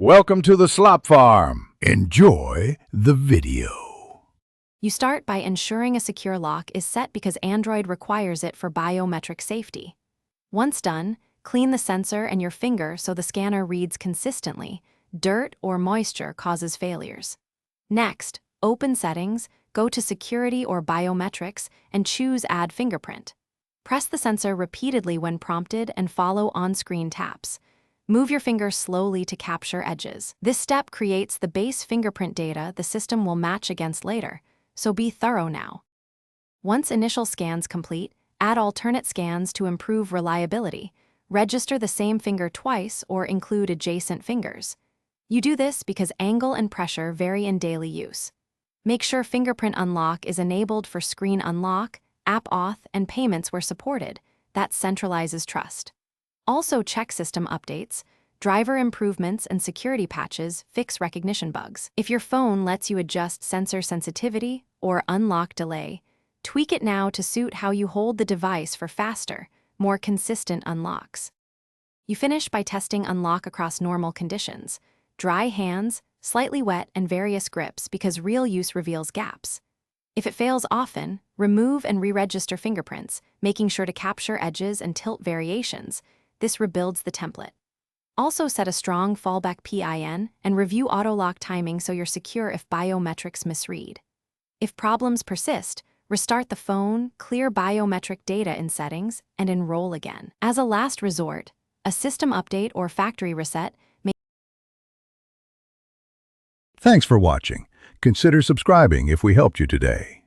Welcome to the Slop Farm. Enjoy the video. You start by ensuring a secure lock is set because Android requires it for biometric safety. Once done, clean the sensor and your finger so the scanner reads consistently. Dirt or moisture causes failures. Next, open Settings, go to Security or Biometrics, and choose Add Fingerprint. Press the sensor repeatedly when prompted and follow on-screen taps. Move your finger slowly to capture edges. This step creates the base fingerprint data the system will match against later, so be thorough now. Once initial scans complete, add alternate scans to improve reliability. Register the same finger twice or include adjacent fingers. You do this because angle and pressure vary in daily use. Make sure fingerprint unlock is enabled for screen unlock, app auth, and payments where supported. That centralizes trust. Also check system updates, driver improvements, and security patches fix recognition bugs. If your phone lets you adjust sensor sensitivity or unlock delay, tweak it now to suit how you hold the device for faster, more consistent unlocks. You finish by testing unlock across normal conditions, dry hands, slightly wet, and various grips because real use reveals gaps. If it fails often, remove and re-register fingerprints, making sure to capture edges and tilt variations. This rebuilds the template. Also set a strong fallback PIN and review auto-lock timing so you're secure if biometrics misread. If problems persist, restart the phone, clear biometric data in settings, and enroll again. As a last resort, a system update or factory reset may... Thanks for watching. Consider subscribing if we helped you today.